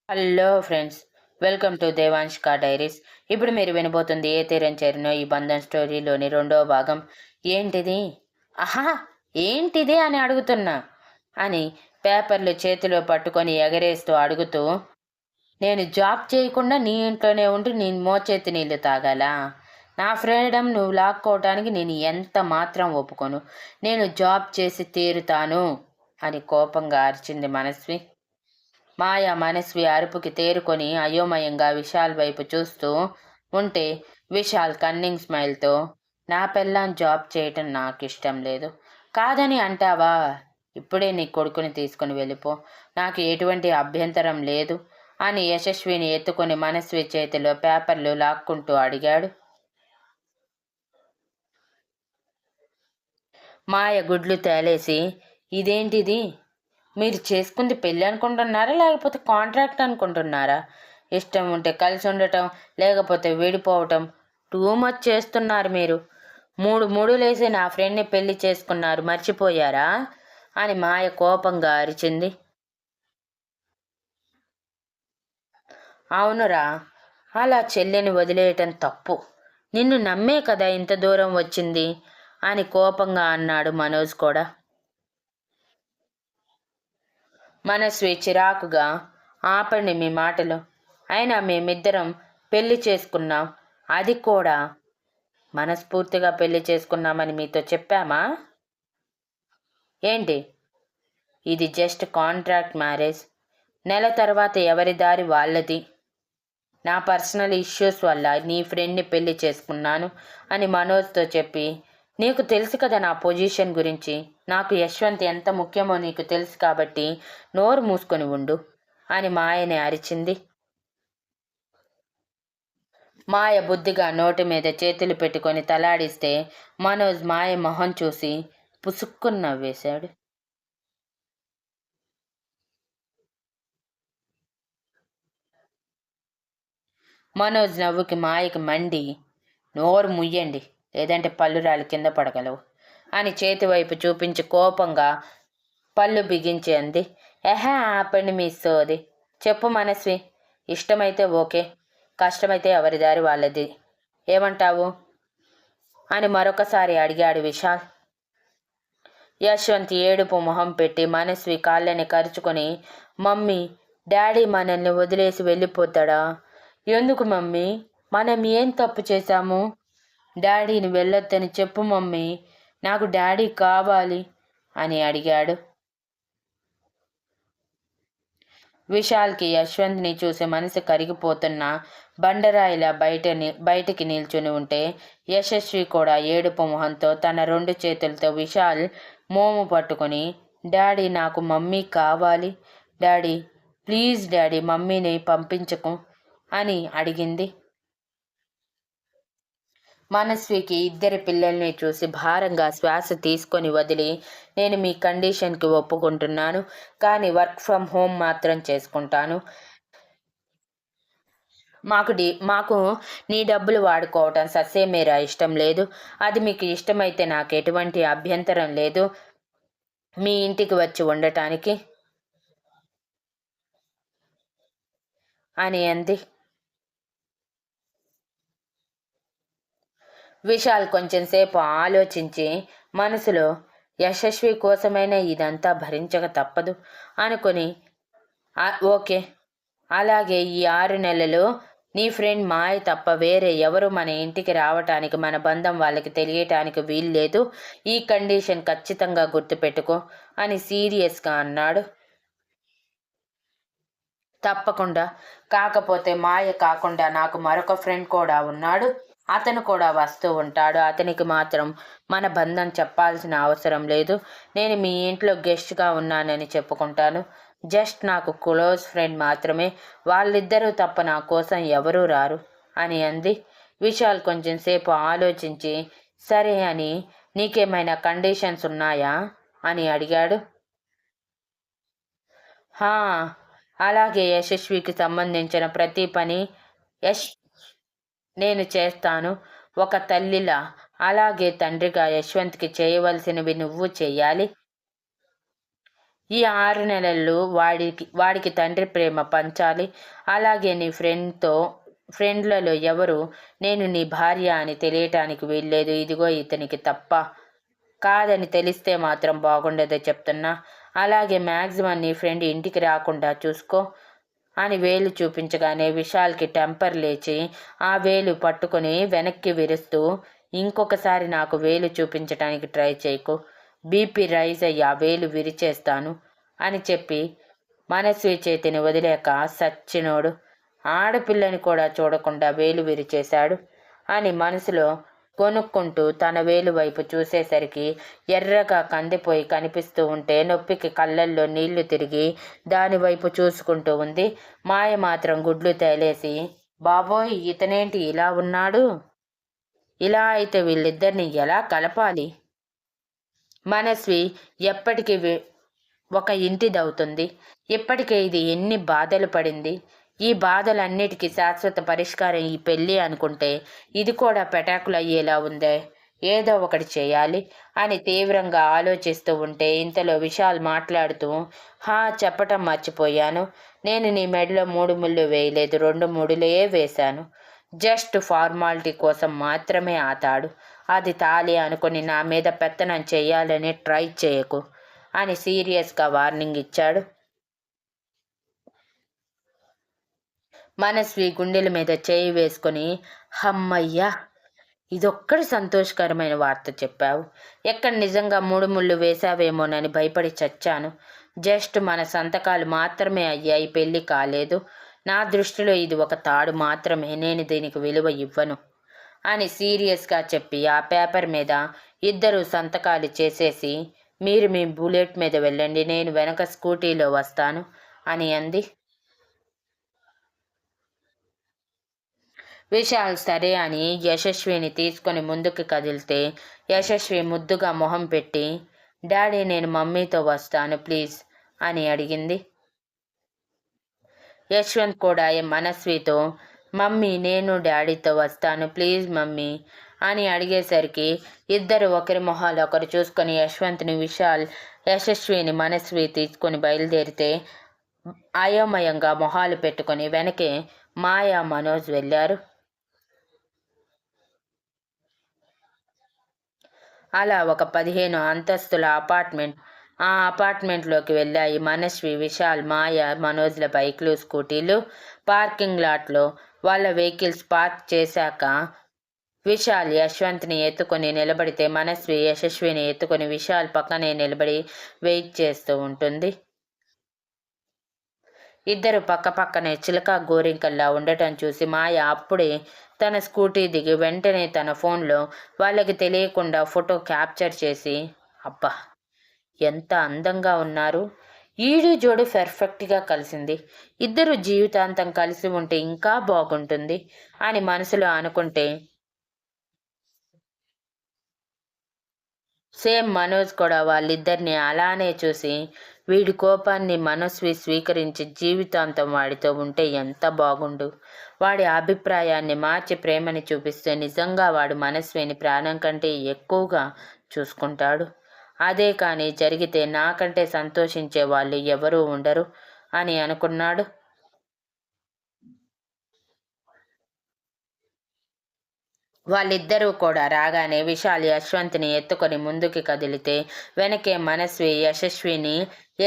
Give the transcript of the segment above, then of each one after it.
Hello friends, welcome to దేవాంష్కా diaries. ఇప్పుడు మీరు వినబోతుంది ఏ తీరం చేరినో ఈ బంధం స్టోరీలోని రెండవ భాగం. ఏంటిది? ఆహా, ఏంటిది అని అడుగుతున్నా అని పేపర్లు చేతిలో పట్టుకొని ఎగరేస్తూ అడుగుతూ, నేను జాబ్ చేయకుండా నీ ఇంట్లోనే ఉండి నీ మోచేతి నీళ్లు తాగాలా? నా ఫ్రీడమ్ నువ్వు లాక్కోవటానికి నేను ఎంత మాత్రం ఒప్పుకోను. నేను జాబ్ చేసి తీరుతాను అని కోపంగా అరిచింది మనస్వి. మాయ మనస్వి అరుపుకి తేరుకొని అయోమయంగా విశాల్ వైపు చూస్తూ ఉంటే, విశాల్ కన్నింగ్ స్మైల్తో, నా పెళ్ళాం జాబ్ చేయటం నాకు ఇష్టం లేదు. కాదని అంటావా? ఇప్పుడే నీ కొడుకుని తీసుకుని వెళ్ళిపో, నాకు ఎటువంటి అభ్యంతరం లేదు అని యశస్విని ఎత్తుకొని మనస్వి చేతిలో పేపర్లు లాక్కుంటూ అడిగాడు. మాయ గుడ్లు తేలేసి, ఇదేంటిది? మీరు చేసుకుంది పెళ్ళి అనుకుంటున్నారా, లేకపోతే కాంట్రాక్ట్ అనుకుంటున్నారా? ఇష్టం ఉంటే కలిసి ఉండటం, లేకపోతే విడిపోవటం. టూ మచ్ చేస్తున్నారు మీరు. మూడులేసి నా ఫ్రెండ్ని పెళ్లి చేసుకున్నారు, మర్చిపోయారా అని మాయ కోపంగా అరిచింది. అవునురా, అలా చెల్లిని వదిలేయటం తప్పు. నిన్ను నమ్మే కదా ఇంత దూరం వచ్చింది అని కోపంగా అన్నాడు మనోజ్ కూడా. మనస్వి చిరాకుగా, ఆపండి మీ మాటలు. అయినా మేమిద్దరం పెళ్లి చేసుకున్నాం, అది కూడా మనస్ఫూర్తిగా పెళ్లి చేసుకున్నామని మీతో చెప్పామా ఏంటి? ఇది జస్ట్ కాంట్రాక్ట్ మ్యారేజ్. నెల తర్వాత ఎవరి దారి వాళ్ళది. నా పర్సనల్ ఇష్యూస్ వల్ల నీ ఫ్రెండ్ని పెళ్లి చేసుకున్నాను అని మనోజ్తో చెప్పి, నీకు తెలుసు కదా నా పొజిషన్ గురించి, నాకు యశ్వంత్ ఎంత ముఖ్యమో నీకు తెలుసు కాబట్టి నోరు మూసుకొని ఉండు అని మాయని అరిచింది. మాయ బుద్ధిగా నోటి మీద చేతులు పెట్టుకొని తలాడిస్తే మనోజ్ మాయ మొహం చూసి పుసుక్కుని నవ్వేశాడు. మనోజ్ నవ్వుకి మాయకి మండి, నోరు ముయ్యండి, లేదంటే పళ్ళురాలు కింద పడగలవు అని చేతి వైపు చూపించి కోపంగా పళ్ళు బిగించి అంది. ఆపండి మీ సోది. చెప్పు మనస్వి, ఇష్టమైతే ఓకే, కష్టమైతే ఎవరి దారి వాళ్ళది. ఏమంటావు అని మరొకసారి అడిగాడు విశాల్. యశ్వంత్ ఏడుపు మొహం పెట్టి మనస్వి కాళ్ళని కరుచుకొని, మమ్మీ, డాడీ మనల్ని వదిలేసి వెళ్ళిపోతాడా? ఎందుకు మమ్మీ? మనం ఏం తప్పు చేశాము? డాడీని వెళ్ళొద్దని చెప్పు మమ్మీ, నాకు డాడీ కావాలి అని అడిగాడు. విశాల్కి యశ్వంత్ని చూసి మనసు కరిగిపోతున్న బండరాయిలా బయటికి నిల్చుని ఉంటే, యశస్వి కూడా ఏడుపు మొహంతో తన రెండు చేతులతో విశాల్ మోము పట్టుకొని, డాడీ నాకు మమ్మీ కావాలి, డాడీ ప్లీజ్ డాడీ మమ్మీని పంపించకు అని అడిగింది. మనస్వికి ఇద్దరి పిల్లల్ని చూసి భారంగా శ్వాస తీసుకొని వదిలి, నేను మీ కండిషన్కి ఒప్పుకుంటున్నాను, కానీ వర్క్ ఫ్రమ్ హోమ్ మాత్రం చేసుకుంటాను. మాకు నీ డబ్బులు వాడుకోవటం ససేమేరా ఇష్టం లేదు. అది మీకు ఇష్టమైతే నాకు ఎటువంటి అభ్యంతరం లేదు మీ ఇంటికి వచ్చి ఉండటానికి అని అంది. విశాల్ కొంచెంసేపు ఆలోచించి మనసులో, యశస్వి కోసమైనా ఇదంతా భరించక తప్పదు అనుకుని, ఓకే, అలాగే ఈ 6 నెలలు నీ ఫ్రెండ్ మాయ తప్ప వేరే ఎవరు మన ఇంటికి రావటానికి, మన బంధం వాళ్ళకి తెలియటానికి వీల్లేదు. ఈ కండిషన్ ఖచ్చితంగా గుర్తుపెట్టుకో అని సీరియస్గా అన్నాడు. తప్పకుండా. కాకపోతే మాయ కాకుండా నాకు మరొక ఫ్రెండ్ కూడా ఉన్నాడు, అతను కూడా వస్తూ ఉంటాడు. అతనికి మాత్రం మన బంధం చెప్పాల్సిన అవసరం లేదు. నేను మీ ఇంట్లో గెస్ట్గా ఉన్నానని చెప్పుకుంటాను. జస్ట్ నాకు క్లోజ్ ఫ్రెండ్ మాత్రమే, వాళ్ళిద్దరూ తప్ప నా కోసం ఎవరూ రారు అని అంది. విశాల్ కొంచెం సేపు ఆలోచించి, సరే అని, నీకేమైనా కండిషన్స్ ఉన్నాయా అని అడిగాడు. అలాగే యశస్వికి సంబంధించిన ప్రతి పని నేను చేస్తాను, ఒక తల్లిలా. అలాగే తండ్రిగా యశ్వంత్కి చేయవలసినవి నువ్వు చెయ్యాలి. ఈ 6 నెలల్లో వాడికి తండ్రి ప్రేమ పంచాలి. అలాగే నీ ఫ్రెండ్లలో ఎవరు నేను నీ భార్య అని తెలియటానికి వీల్లేదు. ఇదిగో ఇతనికి తప్ప కాదని తెలిస్తే మాత్రం బాగుండదో చెప్తున్నా. అలాగే మ్యాక్సిమం నీ ఫ్రెండ్ ఇంటికి రాకుండా చూసుకో అని వేలు చూపించగానే విశాల్కి టెంపర్ లేచి ఆ వేలు పట్టుకొని వెనక్కి విరుస్తూ, ఇంకొకసారి నాకు వేలు చూపించడానికి ట్రై చేయకు, బీపీ రైజ్ అయ్యి ఆ వేలు విరిచేస్తాను అని చెప్పి మనస్వి చేతిని వదిలేక సచ్చినోడు ఆడపిల్లని కూడా చూడకుండా వేలు విరిచేశాడు అని మనసులో కొనుక్కుంటూ తన వేలు వైపు చూసేసరికి ఎర్రగా కందిపోయి కనిపిస్తూ ఉంటే నొప్పికి కళ్ళల్లో నీళ్లు తిరిగి దానివైపు చూసుకుంటూ ఉంది. మాయ మాత్రం గుడ్లు తేలేసి, బాబోయ్ ఇతనేంటి ఇలా ఉన్నాడు, ఇలా అయితే వీళ్ళిద్దరిని ఎలా కలపాలి? మనస్వి ఎప్పటికీ ఒక ఇంటిదవుతుంది. ఇప్పటికే ఇది ఎన్ని బాధలు పడింది. ఈ బాధలన్నిటికీ శాశ్వత పరిష్కారం ఈ పెళ్ళి అనుకుంటే ఇది కూడా పెటాకులు అయ్యేలా ఉందే. ఏదో ఒకటి చేయాలి అని తీవ్రంగా ఆలోచిస్తూ ఉంటే ఇంతలో విశాల్ మాట్లాడుతూ, చెప్పటం మర్చిపోయాను, నేను నీ మెడలో 3 ముళ్ళు వేయలేదు, 2 ముడులే వేశాను. జస్ట్ ఫార్మాలిటీ కోసం మాత్రమే ఆ తాడు. అది తాళి అనుకుని నా మీద పెత్తనం చేయాలని ట్రై చేయకు అని సీరియస్గా వార్నింగ్ ఇచ్చాడు. మనస్వి గుండెల మీద చేయి వేసుకొని, హమ్మయ్యా ఇదొక్కడి సంతోషకరమైన వార్త చెప్పావు. ఎక్కడ నిజంగా 3 ముళ్ళు వేశావేమోనని భయపడి చచ్చాను. జస్ట్ మన సంతకాలు మాత్రమే అయ్యాయి, పెళ్ళి కాలేదు. నా దృష్టిలో ఇది ఒక తాడు మాత్రమే, నేను దీనికి విలువ ఇవ్వను అని సీరియస్గా చెప్పి ఆ పేపర్ మీద ఇద్దరు సంతకాలు చేసేసి, మీరు మీ బుల్లెట్ మీద వెళ్ళండి, నేను వెనక స్కూటీలో వస్తాను అని అంది. విశాల్ సరే అని యశస్విని తీసుకొని ముందుకు కదిలితే యశస్వి ముద్దుగా మొహం పెట్టి, డాడీ నేను మమ్మీతో వస్తాను ప్లీజ్ అని అడిగింది. యశ్వంత్ కూడా మనస్వితో, మమ్మీ నేను డాడీతో వస్తాను ప్లీజ్ మమ్మీ అని అడిగేసరికి ఇద్దరు ఒకరి మొహాలు ఒకరు చూసుకొని యశ్వంత్ని విశాల్ యశస్విని మనస్వి తీసుకొని బయలుదేరితే అయోమయంగా మొహాలు పెట్టుకొని వెనకే మాయా మనోజ్ వెళ్ళారు. అలా ఒక 15 అంతస్తుల అపార్ట్మెంట్. ఆ అపార్ట్మెంట్లోకి వెళ్ళాయి మనస్వి, విశాల్, మాయ, మనోజ్ల బైక్లు, స్కూటీలు. పార్కింగ్ లాట్లో వాళ్ళ వెహికల్స్ పార్క్ చేశాక విశాల్ యశ్వంత్ని ఎత్తుకొని నిలబడితే మనస్వి యశస్విని ఎత్తుకొని విశాల్ పక్కనే నిలబడి వెయిట్ చేస్తూ ఉంటుంది. ఇద్దరు పక్క పక్కనే చిలక గోరింకల్లా ఉండటం చూసి మాయ అప్పుడే తన స్కూటీ దిగి వెంటనే తన ఫోన్లో వాళ్ళకి తెలియకుండా ఫోటో క్యాప్చర్ చేసి, అబ్బా ఎంత అందంగా ఉన్నారు, ఈడు జోడు పర్ఫెక్ట్గా కలిసింది, ఇద్దరు జీవితాంతం కలిసి ఉంటే ఇంకా బాగుంటుంది అని మనసులో అనుకుంటే సేమ్ మనోజ్ కూడా వాళ్ళిద్దరిని అలానే చూసి, వీడి కోపాన్ని మనస్వి స్వీకరించి జీవితాంతం వాడితో ఉంటే ఎంత బాగుండు, వాడి అభిప్రాయాన్ని మార్చి ప్రేమని చూపిస్తే నిజంగా వాడు మనస్విని ప్రాణం కంటే ఎక్కువగా చూసుకుంటాడు. అదే కానీ జరిగితే నాకంటే సంతోషించే వాళ్ళు ఎవరూ ఉండరు అని అనుకున్నాడు. వాళ్ళిద్దరూ కూడా రాగానే విశాల్ యశ్వంత్ని ఎత్తుకొని ముందుకి కదిలితే వెనకే మనస్వి యశస్విని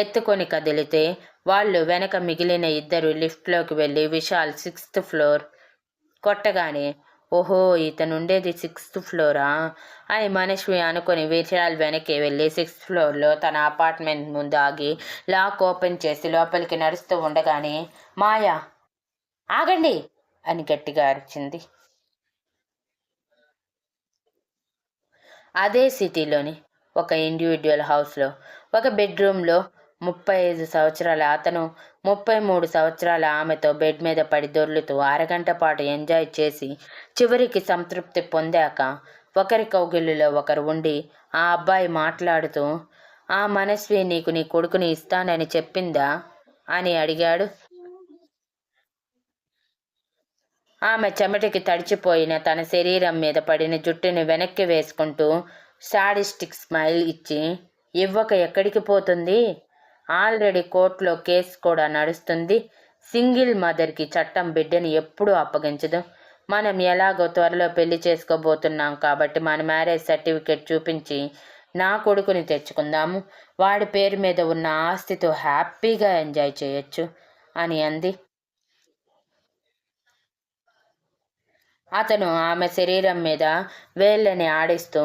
ఎత్తుకొని కదిలితే వాళ్ళు వెనక మిగిలిన ఇద్దరు లిఫ్ట్లోకి వెళ్ళి విశాల్ 6th ఫ్లోర్ కొట్టగానే, ఓహో ఇతనుండేది 6th ఫ్లోరా అని మనస్వి అనుకుని విశాల్ వెనక్కి వెళ్ళి 6th ఫ్లోర్లో తన అపార్ట్మెంట్ ముందు ఆగి లాక్ ఓపెన్ చేసి లోపలికి నడుస్తూ ఉండగానే మాయా ఆగండి అని గట్టిగా అరిచింది. అదే సిటీలోని ఒక ఇండివిజువల్ హౌస్లో ఒక బెడ్రూమ్లో 35 సంవత్సరాల అతను 33 సంవత్సరాల ఆమెతో బెడ్ మీద పడి దొర్లుతూ అరగంట పాటు ఎంజాయ్ చేసి చివరికి సంతృప్తి పొందాక ఒకరి కౌగిలిలో ఒకరు ఉండి ఆ అబ్బాయి మాట్లాడుతూ, ఆ మనస్వి నీకు నీ కొడుకుని ఇస్తానని చెప్పిందా అని అడిగాడు. ఆమె చెమటికి తడిచిపోయిన తన శరీరం మీద పడిన జుట్టుని వెనక్కి వేసుకుంటూ సాడిస్టిక్ స్మైల్ ఇచ్చి, ఇవ్వక ఎక్కడికి పోతుంది ఆల్రెడీ కోర్టులో కేసు కూడా నడుస్తుంది. సింగిల్ మదర్కి చట్టం బిడ్డని ఎప్పుడూ అప్పగించదు. మనం ఎలాగో త్వరలో పెళ్లి చేసుకోబోతున్నాం కాబట్టి మన మ్యారేజ్ సర్టిఫికేట్ చూపించి నా కొడుకుని తెచ్చుకుందాము. వాడి పేరు మీద ఉన్న ఆస్తితో హ్యాపీగా ఎంజాయ్ చేయొచ్చు అని అంది. అతను ఆమె శరీరం మీద వేళ్ళని ఆడిస్తూ,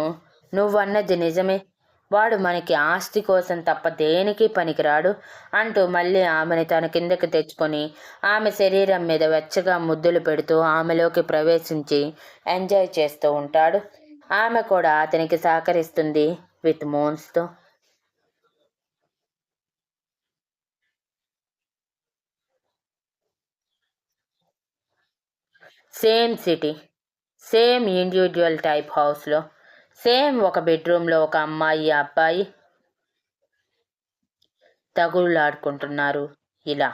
నువ్వన్నది నిజమే, వాడు మనకి ఆస్తి కోసం తప్ప దేనికి పనికిరాడు అంటూ మళ్ళీ ఆమెని తన కిందకి తెచ్చుకొని ఆమె శరీరం మీద వెచ్చగా ముద్దులు పెడుతూ ఆమెలోకి ప్రవేశించి ఎంజాయ్ చేస్తూ ఉంటాడు. ఆమె కూడా అతనికి సహకరిస్తుంది విత్ మోన్స్తో. Same city, same individual type హౌస్లో, సేమ్ ఒక బెడ్రూమ్లో ఒక అమ్మాయి అబ్బాయి తగుళ్ళాడుకుంటున్నారు. ఇలా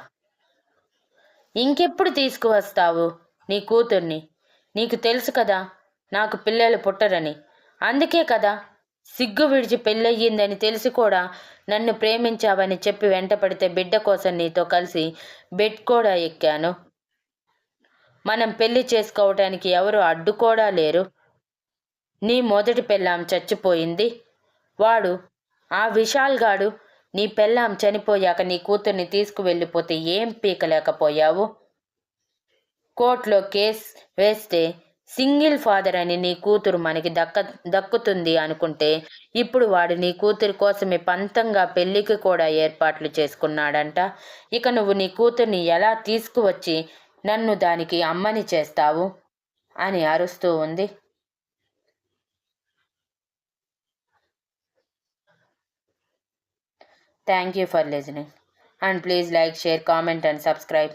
ఇంకెప్పుడు తీసుకువస్తావు నీ కూతుర్ని? నీకు తెలుసు కదా నాకు పిల్లలు పుట్టరని. అందుకే కదా సిగ్గు విడిచి పెళ్ళయ్యిందని తెలిసి కూడా నన్ను ప్రేమించావని చెప్పి వెంటపడితే బిడ్డ కోసం నీతో కలిసి బెడ్ కూడా ఎక్కాను. మనం పెళ్లి చేసుకోవటానికి ఎవరు అడ్డు కూడా లేరు. నీ మొదటి పెళ్ళాం చచ్చిపోయింది. వాడు ఆ విశాల్ గాడు నీ పెళ్ళాం చనిపోయాక నీ కూతుర్ని తీసుకువెళ్ళిపోతే ఏం పీకలేకపోయావు? కోర్టులో కేస్ వేస్తే సింగిల్ ఫాదర్ అని నీ కూతురు మనకి దక్కుతుంది అనుకుంటే ఇప్పుడు వాడు నీ కూతురి కోసమే పంతంగా పెళ్ళికి కూడా ఏర్పాట్లు చేసుకున్నాడంట. ఇక నువ్వు నీ కూతుర్ని ఎలా తీసుకువచ్చి నన్ను దానికి అమ్మని చేస్తావు అని అరుస్తూ ఉంది. Thank you for listening and please like, share, comment and subscribe.